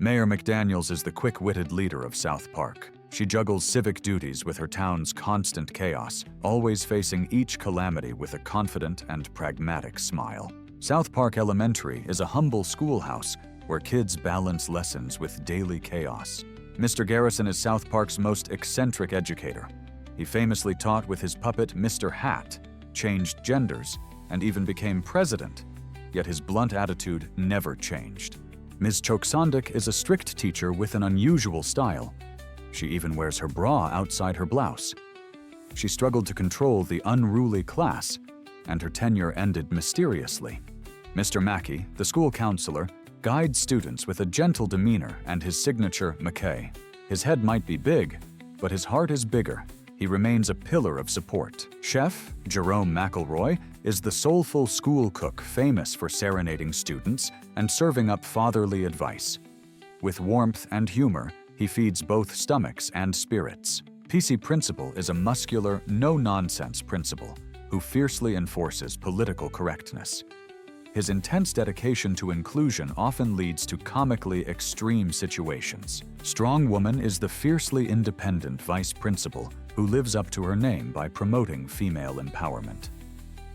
Mayor McDaniels is the quick-witted leader of South Park. She juggles civic duties with her town's constant chaos, always facing each calamity with a confident and pragmatic smile. South Park Elementary is a humble schoolhouse where kids balance lessons with daily chaos. Mr. Garrison is South Park's most eccentric educator. He famously taught with his puppet Mr. Hat, changed genders, and even became president, yet his blunt attitude never changed. Ms. Choksondik is a strict teacher with an unusual style. She even wears her bra outside her blouse. She struggled to control the unruly class, and her tenure ended mysteriously. Mr. Mackey, the school counselor, guides students with a gentle demeanor and his signature McKay. His head might be big, but his heart is bigger. He remains a pillar of support. Chef Jerome McElroy is the soulful school cook famous for serenading students and serving up fatherly advice. With warmth and humor, he feeds both stomachs and spirits. PC Principal is a muscular, no-nonsense principal who fiercely enforces political correctness. His intense dedication to inclusion often leads to comically extreme situations. Strong Woman is the fiercely independent vice principal who lives up to her name by promoting female empowerment.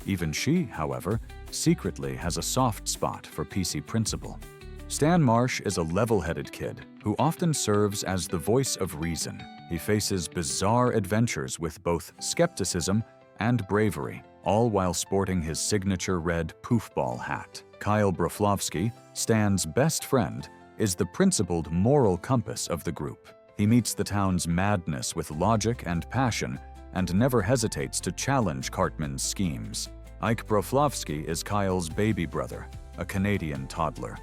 Even she, however, secretly has a soft spot for PC Principal. Stan Marsh is a level-headed kid who often serves as the voice of reason. He faces bizarre adventures with both skepticism and bravery, all while sporting his signature red poofball hat. Kyle Broflovsky, Stan's best friend, is the principled moral compass of the group. He meets the town's madness with logic and passion and never hesitates to challenge Cartman's schemes. Ike Broflovsky is Kyle's baby brother, a Canadian toddler.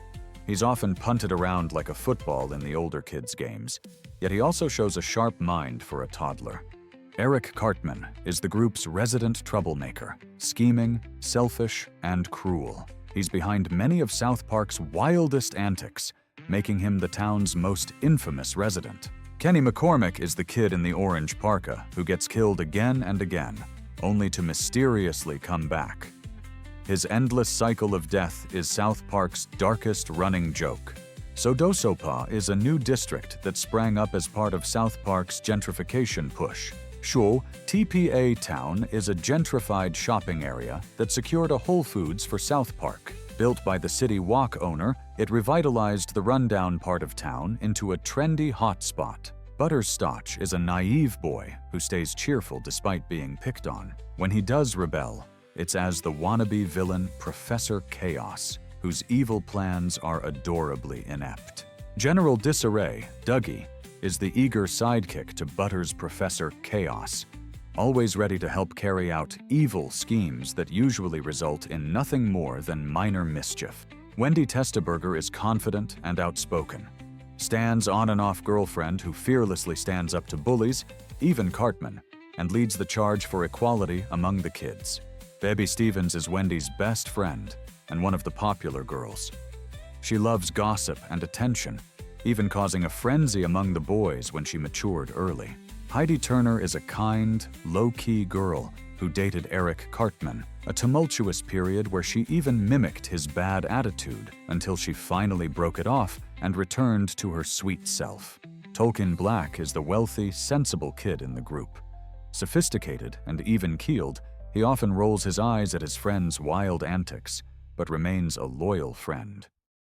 He's often punted around like a football in the older kids' games, yet he also shows a sharp mind for a toddler. Eric Cartman is the group's resident troublemaker, scheming, selfish, and cruel. He's behind many of South Park's wildest antics, making him the town's most infamous resident. Kenny McCormick is the kid in the orange parka who gets killed again and again, only to mysteriously come back. His endless cycle of death is South Park's darkest running joke. Sodosopa is a new district that sprang up as part of South Park's gentrification push. Shuo TPA Town is a gentrified shopping area that secured a Whole Foods for South Park. Built by the City Walk owner, it revitalized the rundown part of town into a trendy hotspot. Butterscotch is a naive boy who stays cheerful despite being picked on. When he does rebel, it's as the wannabe villain Professor Chaos, whose evil plans are adorably inept. General Disarray, Dougie, is the eager sidekick to Butter's Professor Chaos, always ready to help carry out evil schemes that usually result in nothing more than minor mischief. Wendy Testaberger is confident and outspoken. Stan's on-and-off girlfriend who fearlessly stands up to bullies, even Cartman, and leads the charge for equality among the kids. Baby Stevens is Wendy's best friend and one of the popular girls. She loves gossip and attention, even causing a frenzy among the boys when she matured early. Heidi Turner is a kind, low-key girl who dated Eric Cartman, a tumultuous period where she even mimicked his bad attitude until she finally broke it off and returned to her sweet self. Tolkien Black is the wealthy, sensible kid in the group. Sophisticated and even-keeled, he often rolls his eyes at his friends' wild antics, but remains a loyal friend.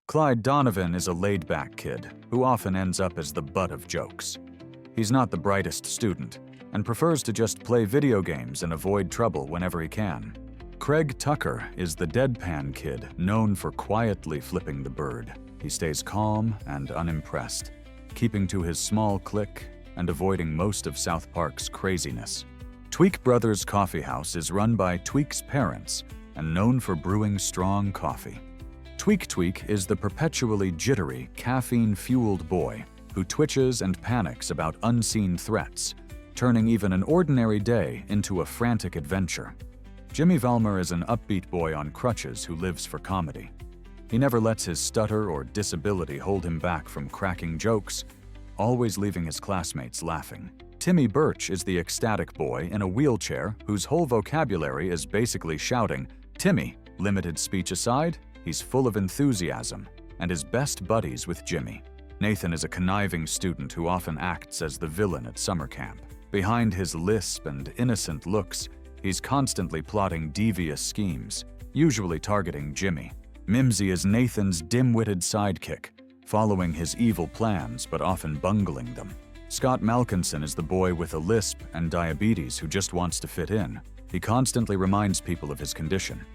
Clyde Donovan is a laid-back kid who often ends up as the butt of jokes. He's not the brightest student and prefers to just play video games and avoid trouble whenever he can. Craig Tucker is the deadpan kid known for quietly flipping the bird. He stays calm and unimpressed, keeping to his small clique and avoiding most of South Park's craziness. Tweak Brothers Coffee House is run by Tweak's parents and known for brewing strong coffee. Tweak is the perpetually jittery, caffeine-fueled boy who twitches and panics about unseen threats, turning even an ordinary day into a frantic adventure. Jimmy Valmer is an upbeat boy on crutches who lives for comedy. He never lets his stutter or disability hold him back from cracking jokes, always leaving his classmates laughing. Timmy Birch is the ecstatic boy in a wheelchair whose whole vocabulary is basically shouting, "Timmy!" Limited speech aside, he's full of enthusiasm and is best buddies with Jimmy. Nathan is a conniving student who often acts as the villain at summer camp. Behind his lisp and innocent looks, he's constantly plotting devious schemes, usually targeting Jimmy. Mimsy is Nathan's dim-witted sidekick, following his evil plans but often bungling them. Scott Malkinson is the boy with a lisp and diabetes who just wants to fit in. He constantly reminds people of his condition.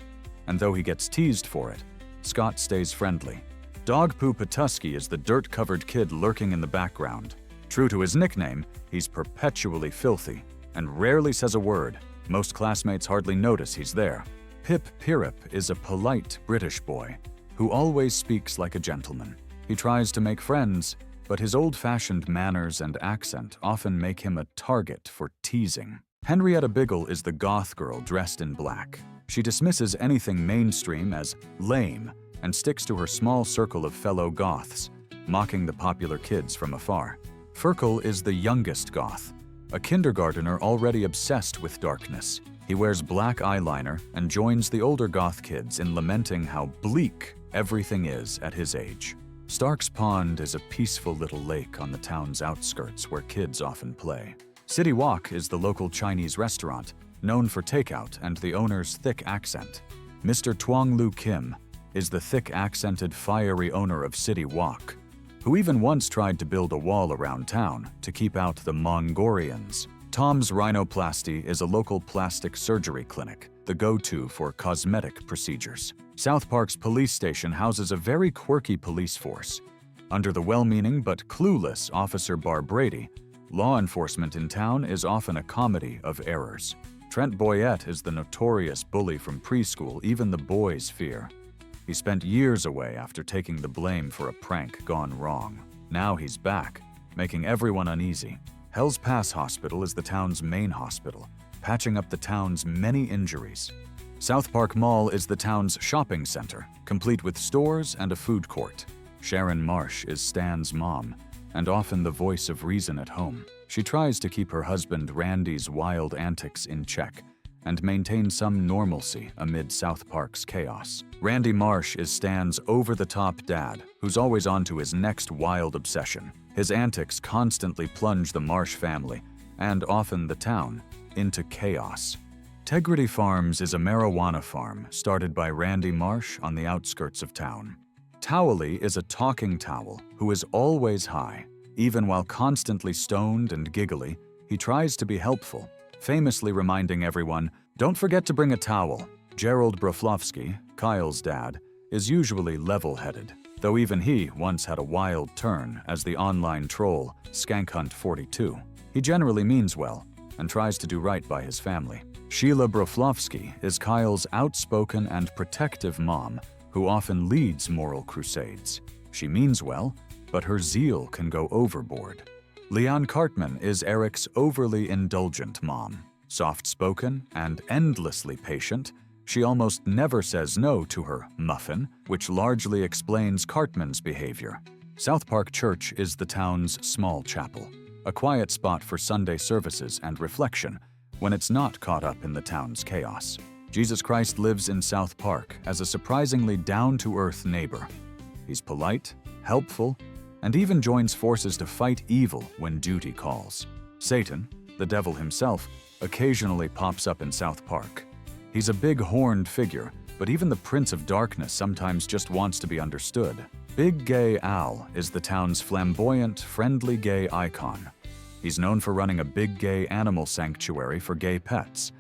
And though he gets teased for it, Scott stays friendly. Dog Poo Patuski is the dirt-covered kid lurking in the background. True to his nickname, he's perpetually filthy and rarely says a word. Most classmates hardly notice he's there. Pip Pirrip is a polite British boy who always speaks like a gentleman. He tries to make friends, but his old-fashioned manners and accent often make him a target for teasing. Henrietta Biggle is the goth girl dressed in black. She dismisses anything mainstream as lame and sticks to her small circle of fellow goths, mocking the popular kids from afar. Furkel is the youngest goth, a kindergartner already obsessed with darkness. He wears black eyeliner and joins the older goth kids in lamenting how bleak everything is at his age. Stark's Pond is a peaceful little lake on the town's outskirts where kids often play. City Walk is the local Chinese restaurant, known for takeout and the owner's thick accent. Mr. Tuong Lu Kim is the thick-accented, fiery owner of City Walk, who even once tried to build a wall around town to keep out the Mongolians. Tom's Rhinoplasty is a local plastic surgery clinic, the go-to for cosmetic procedures. South Park's police station houses a very quirky police force. Under the well-meaning but clueless Officer Bar Brady, law enforcement in town is often a comedy of errors. Trent Boyette is the notorious bully from preschool even the boys fear. He spent years away after taking the blame for a prank gone wrong. Now he's back, making everyone uneasy. Hell's Pass Hospital is the town's main hospital, patching up the town's many injuries. South Park Mall is the town's shopping center, complete with stores and a food court. Sharon Marsh is Stan's mom, and often the voice of reason at home. She tries to keep her husband Randy's wild antics in check and maintain some normalcy amid South Park's chaos. Randy Marsh is Stan's over-the-top dad, who's always on to his next wild obsession. His antics constantly plunge the Marsh family, and often the town, into chaos. Tegrity Farms is a marijuana farm started by Randy Marsh on the outskirts of town. Towley is a talking towel who is always high. Even while constantly stoned and giggly, he tries to be helpful, famously reminding everyone, "Don't forget to bring a towel." Gerald Broflovsky, Kyle's dad, is usually level-headed, though even he once had a wild turn as the online troll Skankhunt42. He generally means well and tries to do right by his family. Sheila Broflovsky is Kyle's outspoken and protective mom who often leads moral crusades. She means well, but her zeal can go overboard. Leon Cartman is Eric's overly indulgent mom. Soft-spoken and endlessly patient, she almost never says no to her muffin, which largely explains Cartman's behavior. South Park Church is the town's small chapel, a quiet spot for Sunday services and reflection when it's not caught up in the town's chaos. Jesus Christ lives in South Park as a surprisingly down-to-earth neighbor. He's polite, helpful, and even joins forces to fight evil when duty calls. Satan, the devil himself, occasionally pops up in South Park. He's a big horned figure, but even the Prince of Darkness sometimes just wants to be understood. Big Gay Al is the town's flamboyant, friendly gay icon. He's known for running a big gay animal sanctuary for gay pets,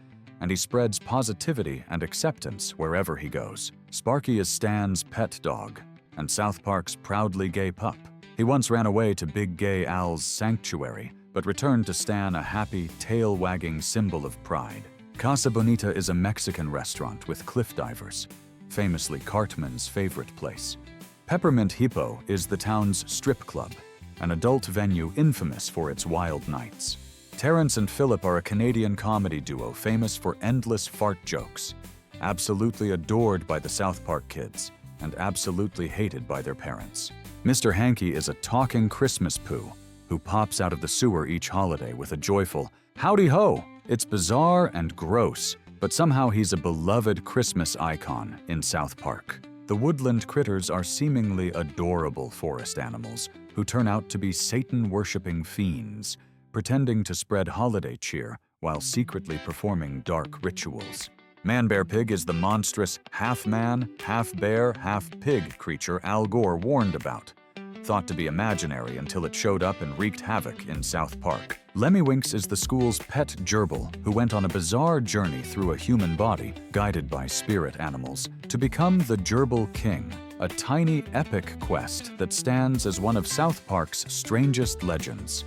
and he spreads positivity and acceptance wherever he goes. Sparky is Stan's pet dog, and South Park's proudly gay pup. He once ran away to Big Gay Al's sanctuary, but returned to Stan a happy, tail-wagging symbol of pride. Casa Bonita is a Mexican restaurant with cliff divers, famously Cartman's favorite place. Peppermint Hippo is the town's strip club, an adult venue infamous for its wild nights. Terrence and Philip are a Canadian comedy duo famous for endless fart jokes, absolutely adored by the South Park kids, and absolutely hated by their parents. Mr. Hanky is a talking Christmas poo who pops out of the sewer each holiday with a joyful "Howdy ho!" It's bizarre and gross, but somehow he's a beloved Christmas icon in South Park. The woodland critters are seemingly adorable forest animals who turn out to be Satan-worshipping fiends, pretending to spread holiday cheer while secretly performing dark rituals. Man-Bear-Pig is the monstrous half-man, half-bear, half-pig creature Al Gore warned about, thought to be imaginary until it showed up and wreaked havoc in South Park. Lemmywinks is the school's pet gerbil who went on a bizarre journey through a human body, guided by spirit animals, to become the Gerbil King, a tiny epic quest that stands as one of South Park's strangest legends.